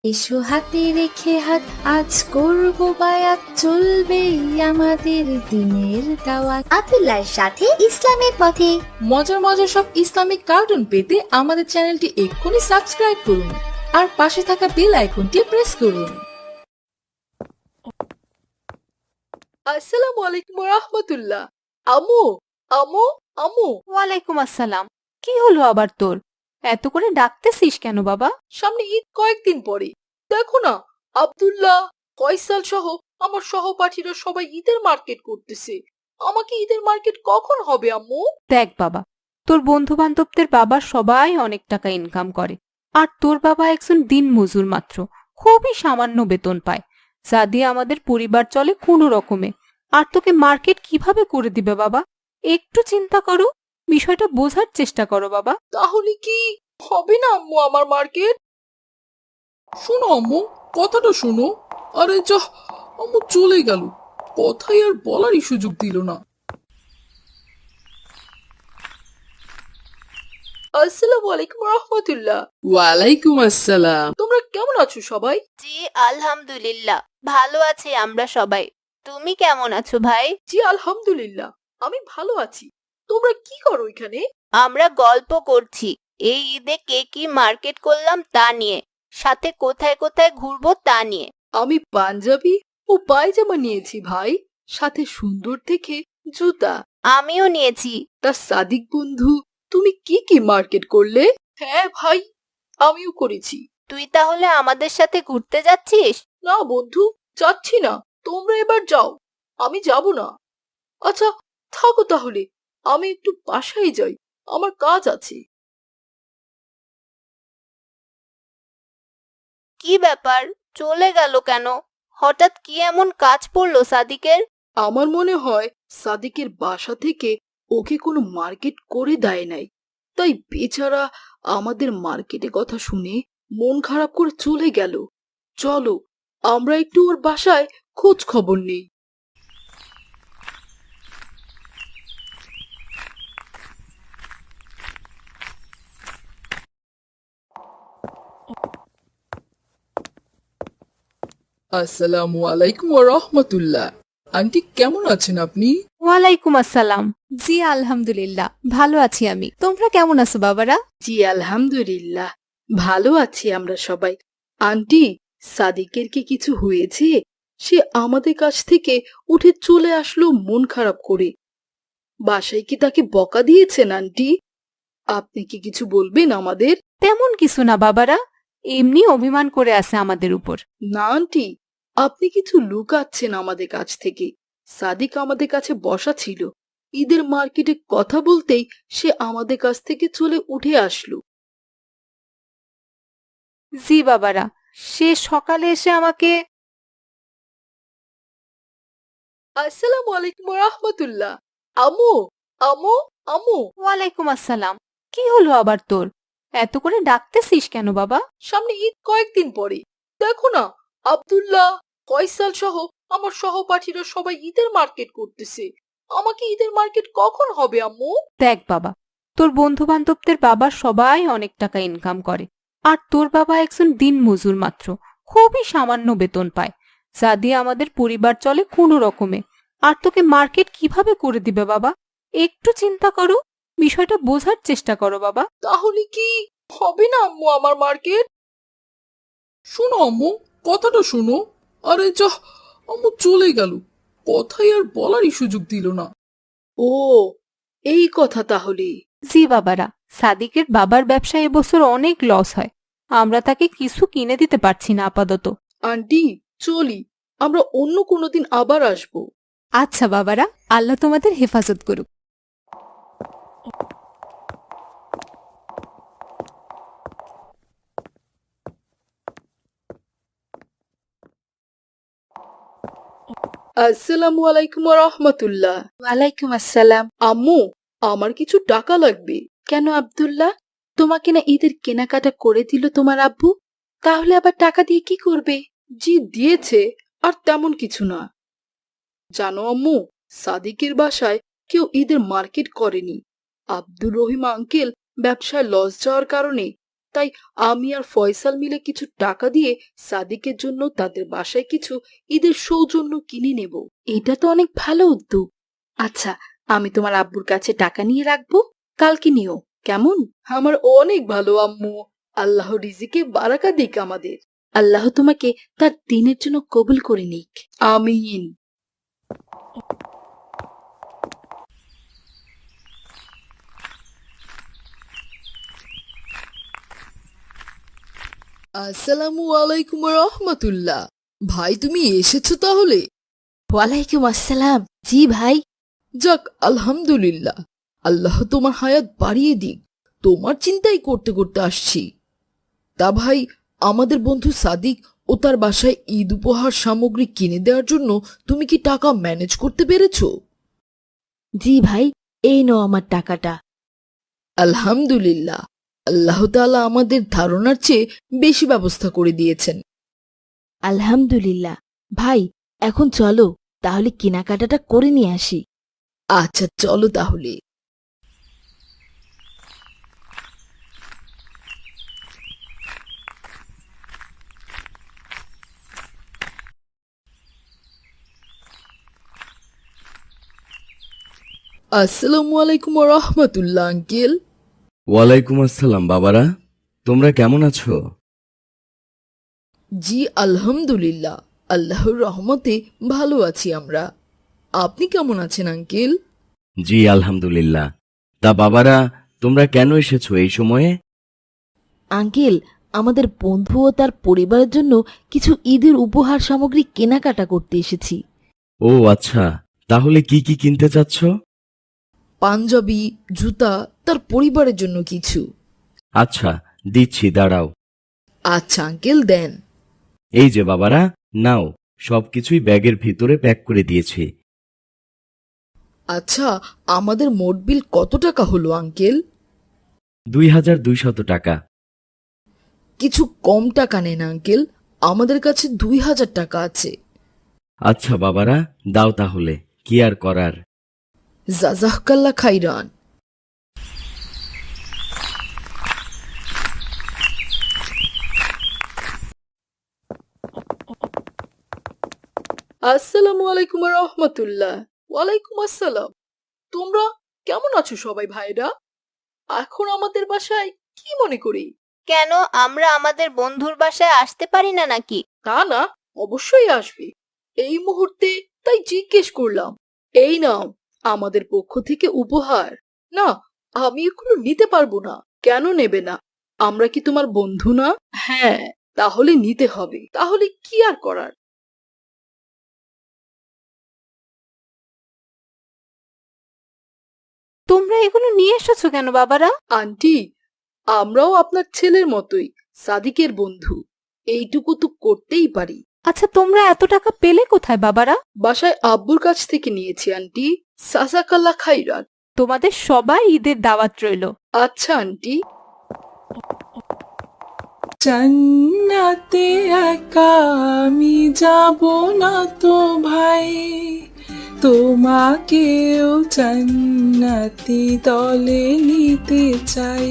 এসো হাতে রেখে হাত, আজ করব বায়াত, চলবেই আমাদের দিনের দাওয়াত। আব্দুল্লাহর সাথে ইসলামের পথে। মজার মজার সব ইসলামিক কার্টুন পেতে আমাদের চ্যানেলটি এক্ষুনি সাবস্ক্রাইব করুন আর পাশে থাকা বেল আইকনটি প্রেস করুন। আসসালামু আলাইকুম রাহমাতুল্লাহ। আম্মু, আম্মু, আম্মু। ওয়ালাইকুম আসসালাম। কি হলো আবার তোর? এত করে ডাকতেছিস কেন বাবা? সামনে ঈদ কয়েকদিন পরে। দেখো না, আব্দুল্লাহ, ফয়সাল সহ আমার সহপাঠীরা সবাই ঈদের মার্কেট করতেছে। আমাকে ঈদের মার্কেট কখন হবে আম্মু? দেখ বাবা, তোর বন্ধু বান্ধবদের বাবা সবাই অনেক টাকা ইনকাম করে, আর তোর বাবা একজন দিন মজুর মাত্র, খুবই সামান্য বেতন পায়, যা দিয়ে আমাদের পরিবার চলে কোনো রকমে। আর তোকে মার্কেট কিভাবে করে দিবে বাবা? একটু চিন্তা করো, বিষয়টা বোঝার চেষ্টা করো বাবা। তাহলে কি হবে না আম্মু আমার মার্কেট? শোনো আম্মু, কথাটা শোনো। আরে যা, আম্মু চলে গেল, কথাই আর বলারই সুযোগ দিল না। আসসালামু আলাইকুম রাহমাতুল্লাহ। ওয়ালাইকুম আসসালাম। তোমরা কেমন আছো সবাই? জি আলহামদুলিল্লাহ, ভালো আছি আমরা সবাই। তুমি কেমন আছো ভাই? জি আলহামদুলিল্লাহ, আমি ভালো আছি। তোমরা কি করো এখানে? আমরা গল্প করছি এই ঈদে কে কি মার্কেট করলাম তা নিয়ে, সাথে কোথায় কোথায় ঘুরবো তা নিয়ে। আমি পাঞ্জাবি ও পায়জামা নিয়েছি ভাই, সাথে সুন্দর দেখে জুতা। আমিও নিয়েছি। তা সাদিক বন্ধু, তুমি কি কি মার্কেট করলে? হ্যাঁ ভাই, আমিও করেছি। তুই তাহলে আমাদের সাথে ঘুরতে যাচ্ছিস? না বন্ধু, যাচ্ছি না। তোমরা এবার যাও, আমি যাব না। আচ্ছা, থাকো তাহলে, আমি একটু বাসায় যাই, আমার কাজ আছে। কি ব্যাপার, চলে গেল কেন? হঠাৎ কি এমন কাজ পড়লো সাদিকের? আমার মনে হয় সাদিকের বাসা থেকে ওকে কোনো মার্কেট করে দেয় নাই, তাই বেচারা আমাদের মার্কেটে কথা শুনে মন খারাপ করে চলে গেল। চলো, আমরা একটু ওর বাসায় খোঁজ খবর নেই। আসসালামু আলাইকুম ওয়া রাহমাতুল্লাহ। আন্টি কেমন আছেন আপনি? ওয়ালাইকুম আসসালাম। জি আলহামদুলিল্লাহ, ভালো আছি আমি। তোমরা কেমন আছো বাবারা? জি আলহামদুলিল্লাহ, ভালো আছি আমরা সবাই। আন্টি, সাদিকের কি কিছু হয়েছে? সে আমাদের কাছ থেকে উঠে চলে আসলো মন খারাপ করে। বাসায় কি তাকে বকা দিয়েছেন আন্টি? আপনি কি কিছু বলবেন আমাদের? তেমন কিছু না বাবারা, এমনি অভিমান করে আছে আমাদের উপর। না আন্টি, আপনি কিছু লুকাচ্ছেন আমাদের কাছ থেকে। সাদিক আমাদের কাছে বসা ছিল, ঈদের মার্কেটে কথা বলতেই সে আমাদের কাছ থেকে চলে উঠে আসলো। জি বাবারা, সে সকালে এসে আমাকে। আসসালামু আলাইকুম রাহমাতুল্লাহ। আম্মু, আম্মু, আম্মু। ওয়ালাইকুম আসসালাম। কি হলো আবার তোর? এত করে ডাকতেছিস কেন বাবা? সামনে ঈদ কয়েকদিন পরে। দেখো না, আব্দুল্লাহ, ফয়সাল সহ আমার সহপাঠীরা সবাই ঈদের মার্কেট করতেছে। আমাকে ঈদের মার্কেট কখন হবে আম্মু? দেখ বাবা, তোর বন্ধু বান্ধবদের বাবা সবাই অনেক টাকা ইনকাম করে, আর তোর বাবা একজন দিন মজুর মাত্র, খুবই সামান্য বেতন পায়, যা দিয়ে আমাদের পরিবার চলে কোনো রকমে। আর তোকে মার্কেট কিভাবে করে দিবে বাবা? একটু চিন্তা করো, বিষয়টা বোঝার চেষ্টা করো বাবা। তাহলে কি হবে না আম্মু আমার মার্কেট? শোনো আম্মু, কথাটা শোনো। আরে যা, আম্মু চলে গেল, কথাই আর বলারই সুযোগ দিল না। ও, এই কথা তাহলে। জি বাবারা, সাদিকের বাবার ব্যবসায় এবছর অনেক লস হয়, আমরা তাকে কিছু কিনে দিতে পারছি না আপাতত। আন্টি, চলি, আমরা অন্য কোনো দিন আবার আসবো। আচ্ছা বাবারা, আল্লাহ তোমাদের হেফাজত করুক। আসসালামু আলাইকুম রাহমাতুল্লাহ। ওয়ালাইকুম আসসালাম। আম্মু, আমার কিছু টাকা লাগবে। কেন আব্দুল্লাহ, তোমাকে না ঈদের কেনাকাটা করে দিল তোমার আব্বু? তাহলে আবার টাকা দিয়ে কি করবে? জি দিয়েছে, আর তেমন কিছু না। জানো আম্মু, সাদিকের বাসায় কেউ ঈদের মার্কেট করেনি। আব্দুর রহিম আঙ্কেল ব্যবসায় লস যাওয়ার কারণে তাই আমি আর ফয়সাল মিলে কিছু টাকা দিয়ে সাদিকের জন্য তাদের বাসায় কিছু ঈদের সৌজন্য কিনে নেব। এটা তো অনেক ভালো উদ্যোগ। আচ্ছা, আমি তোমার আব্বুর কাছে টাকা নিয়ে রাখবো, কালকে নিও, কেমন? আমার অনেক ভালো আম্মু। আল্লাহ রিজিকে বারাকা দিক আমাদের। আল্লাহ তোমাকে তার দিনের জন্য কবুল করে নিক। আমিন। আসসালামু আলাইকুম রহমতুল্লাহ। ভাই তুমি এসেছো তাহলে? ওয়ালাইকুম আসসালাম। জি ভাই। যাক আলহামদুলিল্লাহ, আল্লাহ তোমার হায়াত বাড়িয়ে দিক। তোমার চিন্তাই করতে করতে আসছি। তা ভাই, আমাদের বন্ধু সাদিক ও তার বাসায় ঈদ উপহার সামগ্রী কিনে দেওয়ার জন্য তুমি কি টাকা ম্যানেজ করতে পেরেছো? জি ভাই, এই নাও আমার টাকাটা। আলহামদুলিল্লাহ, আল্লাহ তাআলা আমাদের ধারণার চেয়ে বেশি ব্যবস্থা করে দিয়েছেন। আলহামদুলিল্লাহ। ভাই, এখন চলো তাহলে কেনাকাটাটা করে নিয়ে আসি। আচ্ছা চলো তাহলে। আসসালামু আলাইকুম রহমতুল্লাহ আঙ্কেল। ওয়ালাইকুম আসসালাম বাবারা, তোমরা কেমন আছো? জি আলহামদুলিল্লাহ, আল্লাহর রহমতে ভালো আছি আমরা। আপনি কেমন আছেন আঙ্কেল? জি আলহামদুলিল্লাহ। তা বাবারা, তোমরা কেন এসেছো এই সময়ে? আঙ্কেল, আমাদের বন্ধু ও তার পরিবারের জন্য কিছু ঈদের উপহার সামগ্রী কেনাকাটা করতে এসেছি। ও আচ্ছা, তাহলে কি কি কিনতে চাচ্ছ? পাঞ্জাবি, জুতা, তার পরিবারের জন্য কিছু। আচ্ছা দিচ্ছি, দাঁড়াও। আচ্ছা আঙ্কেল দেন। এই যে বাবারা, নাও, সবকিছুই ব্যাগের ভিতরে প্যাক করে দিয়েছি। আচ্ছা, আমাদের মোট বিল কত টাকা হলো আঙ্কেল? 2200 টাকা। কিছু কম টাকা নেন আঙ্কেল, আমাদের কাছে 2000 টাকা আছে। আচ্ছা বাবারা, দাও তাহলে, কি আর করার। জাজাকাল্লাহ খাইরান। আসসালামু আলাইকুম রহমতুল্লাহ। ওয়ালাইকুম আসসালাম। তোমরা কেমন আছো সবাই ভাইরা? এখন আমাদের বাসায় কি মনে করি? কেন আমরা আমাদের বন্ধুর বাসায় আসতে পারি না নাকি? তা না, অবশ্যই আসবে। এই মুহূর্তে তাই জিজ্ঞেস করলাম। এই নাও আমাদের পক্ষ থেকে উপহার। না, আমি এগুলো নিতে পারবো না। কেন নেবে না? আমরা কি তোমার বন্ধু না? হ্যাঁ, তাহলে নিতে হবে। তাহলে কি আর করার। তোমরা এগুলো নিয়ে এসেছো কেন বাবারা? আন্টি, আমরাও আপনার ছেলের মতোই সাদিকের বন্ধু। এইটুকু তো করতেই পারি। আচ্ছা, তোমরা এত টাকা পেলে কোথায় বাবারা? বাসায় আব্বুর কাছ থেকে নিয়েছি আন্টি। সাসাকাল্লা খাইরান। তোমাদের সবাই ঈদের দাওয়াত রইলো। আচ্ছা আন্টি। জান্নাতে একা আমি যাব না তো ভাই, তোমাকেও জান্নাতি দলে নিতে চাই।